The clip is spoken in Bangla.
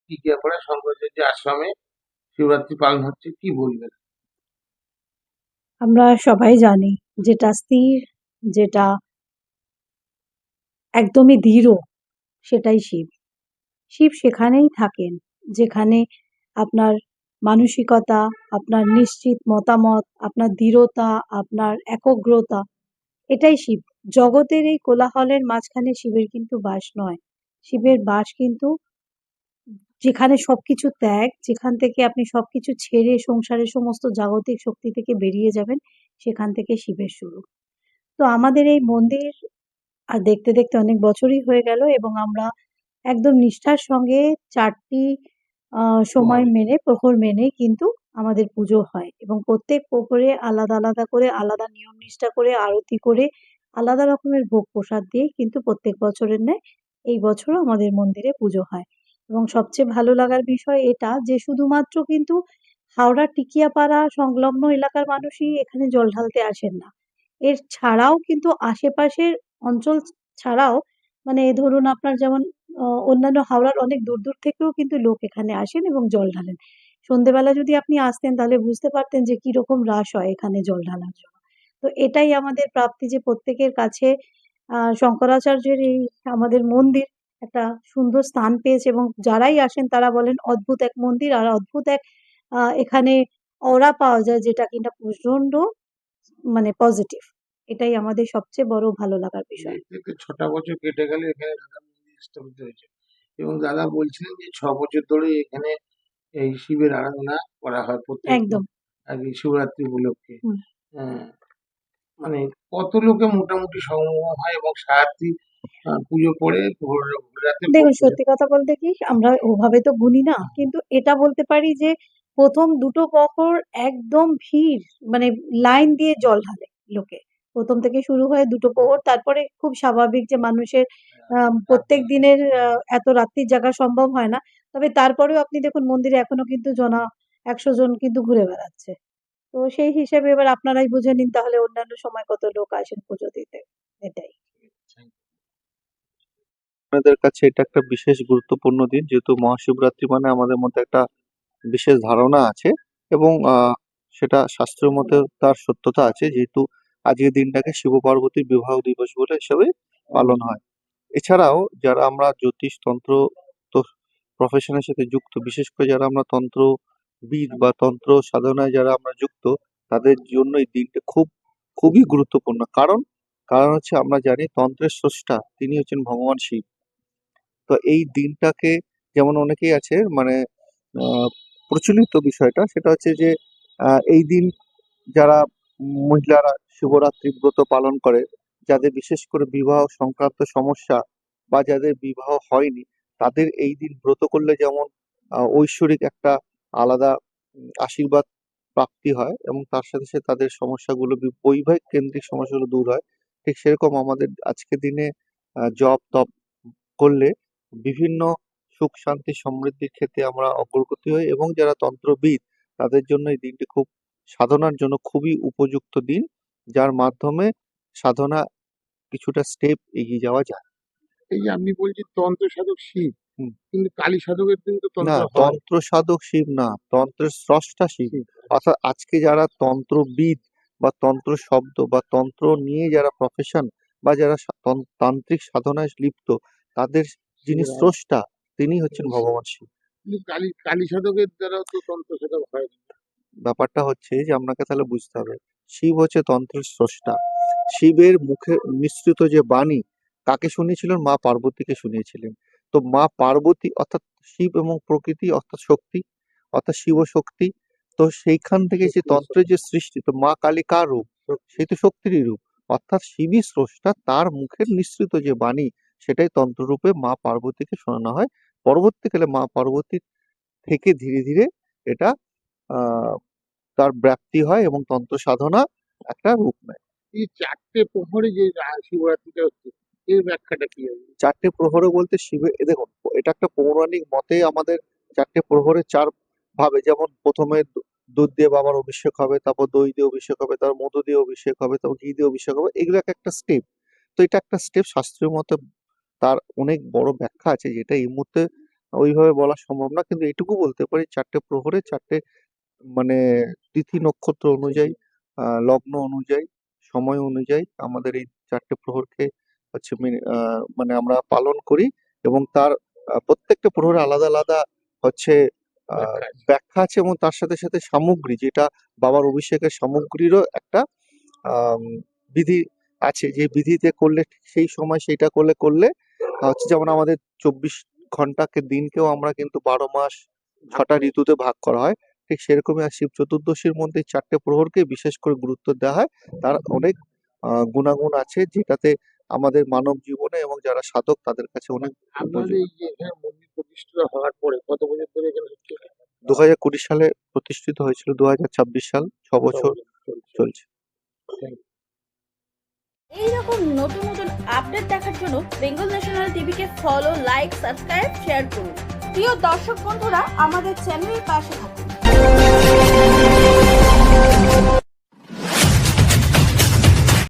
টিকিয়াপাড়া শঙ্করাচার্য আশ্রমে শিবরাত্রি পালন হচ্ছে, কি বলবেন? আমরা সবাই জানি যেটা স্থির, যেটা একদমই দৃঢ়, সেটাই শিব। শিব সেখানেই থাকেন যেখানে আপনার মানসিকতা, আপনার নিশ্চিত মতামত, আপনার দৃঢ়তা, আপনার একগ্রতা, এটাই শিব। জগতের এই কোলাহলের মাঝখানে শিবের কিন্তু বাস নয়। শিবের বাস কিন্তু যেখানে সবকিছু ত্যাগ, যেখান থেকে আপনি সবকিছু ছেড়ে সংসারের সমস্ত জাগতিক শক্তি থেকে বেরিয়ে যাবেন, সেখান থেকে শিবের শুরু। তো আমাদের এই মন্দির আর দেখতে দেখতে অনেক বছরই হয়ে গেল, এবং আমরা একদম নিষ্ঠার সঙ্গে ৪টি সময় মেনে, প্রহর মেনে কিন্তু আমাদের পুজো হয়, এবং প্রত্যেক প্রহরে আলাদা আলাদা করে, আলাদা নিয়ম নিষ্ঠা করে, আরতি করে, আলাদা রকমের ভোগ প্রসাদ দিয়ে কিন্তু প্রত্যেক বছরের ন্যায় এই বছরও আমাদের মন্দিরে পুজো হয়। এবং সবচেয়ে ভালো লাগার বিষয় এটা যে শুধুমাত্র কিন্তু হাওড়া টিকিয়াপাড়া সংলগ্ন এলাকার মানুষই এখানে জল ঢালতে আসেন না। এর ছাড়াও কিন্তু আশেপাশের অঞ্চল ছাড়াও, মানে ধরুন আপনার যেমন অন্যান্য হাওড়ার অনেক দূর দূর থেকেও কিন্তু লোক এখানে আসেন এবং জল ঢালেন। সন্ধেবেলা যদি আপনি আসতেন তাহলে বুঝতে পারতেন যে কিরকম রাশ হয় এখানে জল ঢালার জন্য। তো এটাই আমাদের প্রাপ্তি যে প্রত্যেকের কাছে শঙ্করাচার্যের এই আমাদের মন্দির একটা সুন্দর স্থান পেয়েছে, এবং যারাই আসেন তারা বলেন অদ্ভুত এক মন্দির আর অদ্ভুত এক এখানে অরা পাওয়া যায়, যেটা কিনা প্রচন্ড মানে পজিটিভ। এটাই আমাদের সবচেয়ে বড় ভালো লাগার বিষয়। এই থেকে ৬টা বছর কেটে গেলে এখানে দাদা মন্দির স্থাপিত হয়েছে, এবং দাদা বলছিলেন যে ৬ বছর ধরে এখানে এই শিবের আরাধনা করা হয় প্রত্যেক একদম। আর কি শিবরাত্রি উপলক্ষে। হুম। আহ, মানে কত লোকে মোটামুটি সমাগম হয় এবং সারাত্রি পুজো করে ভোর ভোর রাতে ভোগ দেখুন, প্রসাদ। সত্যি কথা বলতে কি, আমরা ওভাবে তো গুনি না, কিন্তু এটা বলতে পারি যে প্রথম দুটো প্রহর একদম ভিড়, মানে লাইন দিয়ে জল ঢালে লোকে। প্রথম থেকে শুরু হয় দুটো প্রহর, তারপরে খুব স্বাভাবিক যে মানুষের প্রত্যেক দিনের এত রাত্রির জাগা সম্ভব হয় না। তবে তারপরেও আপনি দেখুন মন্দিরে এখনো কিন্তু 100 জন কিন্তু ঘুরে বেড়াচ্ছে। তো সেই হিসেবে এবার আপনারাই বুঝে নিন তাহলে অন্যান্য সময় কত লোক আসেন পুজো দিতে। এটাই। আপনাদের কাছে এটা একটা বিশেষ গুরুত্বপূর্ণ দিন, যেহেতু মহাশিবরাত্রি মানে আমাদের মধ্যে একটা বিশেষ ধারণা আছে, এবং সেটা শাস্ত্রের মধ্যে তার সত্যতা আছে, যেহেতু আজকের দিনটাকে শিব পার্বতীর বিবাহ দিবস বলে হিসাবে পালন হয়। এছাড়াও যারা আমরা জ্যোতিষ তন্ত্র তো প্রফেশনের সাথে যুক্ত, বিশেষ করে যারা আমরা তন্ত্রবিদ বা তন্ত্র সাধনায় যারা আমরা যুক্ত, তাদের জন্য এই দিনটা খুবই গুরুত্বপূর্ণ। কারণ কারণ হচ্ছে আমরা জানি তন্ত্রের স্রষ্টা তিনি হচ্ছেন ভগবান শিব। তো এই দিনটাকে, যেমন অনেকেই আছে মানে আহ, প্রচলিত বিষয়টা সেটা হচ্ছে যে এই দিন যারা মহিলারা শিবরাত্রি ব্রত পালন করে, যাদের বিশেষ করে বিবাহ সংক্রান্ত সমস্যা বা যাদের বিবাহ হয়নি, তাদের এই দিন ব্রত করলে যেমন ঐশ্বরিক একটা আলাদা আশীর্বাদ প্রাপ্তি হয়, এবং তার সাথে সাথে তাদের সমস্যাগুলো বৈবাহিক কেন্দ্রিক সমস্যাগুলো দূর হয়। ঠিক সেরকম আমাদের আজকের দিনে জপ তপ করলে বিভিন্ন সুখ শান্তি সমৃদ্ধির ক্ষেত্রে আমরা অগ্রগতি হই, এবং যারা তন্ত্রবিদ তাদের জন্য এই দিনটি খুব সাধনার জন্য খুবই উপযুক্ত দিন, যার মাধ্যমে সাধনা কিছুটা স্টেপ এগিয়ে যাওয়া যায়। এই যে আপনি বলছেন তন্ত্র সাধক শিব, হুম। কিন্তু কালী সাধকের দিন তো না, তন্ত্র হয়। তন্ত্র সাধক শিব না, তন্ত্রের স্রষ্টা শিব। শিব, অর্থাৎ আজকে যারা তন্ত্রবিদ বা তন্ত্র শব্দ বা তন্ত্র নিয়ে যারা প্রফেশন বা যারা তান্ত্রিক সাধনায় লিপ্ত, তাদের যিনি শিবের আরাধনা। স্রষ্টা তিনি হচ্ছেন ভগবান শিব। কিন্তু কালী সাধকের দ্বারাও তো তন্ত্র সাধক হয়। ব্যাপারটা হচ্ছে যে আপনাকে তাহলে বুঝতে হবে, শিব হচ্ছে তন্ত্রের স্রষ্টা। শিবের মুখে নিঃসৃত যে বাণী কাকে শুনিয়েছিলেন? মা পার্বতীকে শুনিয়েছিলেন। তো মা পার্বতী অর্থাৎ শিব এবং প্রকৃতি অর্থাৎ শক্তি, অর্থাৎ শিব শক্তি। তো সেইখান থেকে যে তন্ত্রের যে সৃষ্টি, তো মা কালী কার রূপ? সেই তো শক্তিরই রূপ। অর্থাৎ শিবই স্রষ্টা, তার মুখের নিঃসৃত যে বাণী সেটাই তন্ত্ররূপে মা পার্বতীকে শোনানো হয়। পরবর্তীকালে মা পার্বতীর থেকে ধীরে ধীরে এটা আহ তার ব্যাপ্তি হয় এবং তন্ত্র সাধনা একটা রূপ নেয়। এই ৪টে প্রহরে যে শিবরাত্রিটা হচ্ছে, এর ব্যাখ্যাটা কি হবে? ৪টে প্রহর বলতে শিবের দেখুন, এটা একটা পৌরাণিক মতে আমাদের ৪টে প্রহরে ৪ ভাবে, যেমন প্রথমে দুধ দিয়ে বাবার অভিষেক হবে, তারপর দই দিয়ে অভিষেক হবে, তারপর মধু দিয়ে অভিষেক হবে, তারপর ঘি দিয়ে অভিষেক হবে, এগুলো এক একটা স্টেপ। তো এটা একটা স্টেপ, শাস্ত্রীয় মতে তার অনেক বড় ব্যাখ্যা আছে, যেটা এই মুহূর্তে ওইভাবে বলা সম্ভব না, কিন্তু এটুকু বলতে পারি 4টে প্রহরে 4টে মানে তিথি নক্ষত্র অনুযায়ী, লগ্ন অনুযায়ী, সময় অনুযায়ী আমাদের এই 4টে প্রহরকে হচ্ছে মানে আমরা পালন করি। এবং তার প্রত্যেকটা প্রহরে আলাদা আলাদা হচ্ছে ব্যাখ্যা আছে। ব্যাখ্যা আছে, এবং তার সাথে সাথে সামগ্রী, যেটা বাবার অভিষেকের সামগ্রীরও একটা আম, বিধি আছে, যে বিধিতে করলে ঠিক সেই সময় সেইটা করলে হচ্ছে, যেমন আমাদের 24 ঘন্টাকে দিনকেও আমরা কিন্তু 12 মাস 6টা ঋতুতে ভাগ করা হয়। ঠিক সেরকমই আর শিব চতুর্দশীর মধ্যে 4টে প্রহরকে বিশেষ করে গুরুত্ব দেওয়া হয়। তার অনেক গুণাগুণ আছে, যেটাতে আমাদের মানব জীবনে এবং যারা সাধক তাদের কাছে অনেক আপনাদের উপযোগী। এই যে এখানে মন্দির প্রতিষ্ঠা হওয়ার পরে কত বছর ধরে এখানে হচ্ছে? 2020 সালে প্রতিষ্ঠিত হয়েছিল, 2026 সাল, 6 বছর চলছে। চলছে। এইরকম নতুন নতুন আপডেট দেখার জন্য বেঙ্গল ন্যাশনাল টিভিকে ফলো, লাইক, সাবস্ক্রাইব, শেয়ার করুন। প্রিয় দর্শক বন্ধুরা, আমাদের চ্যানেলের পাশে থাকুন।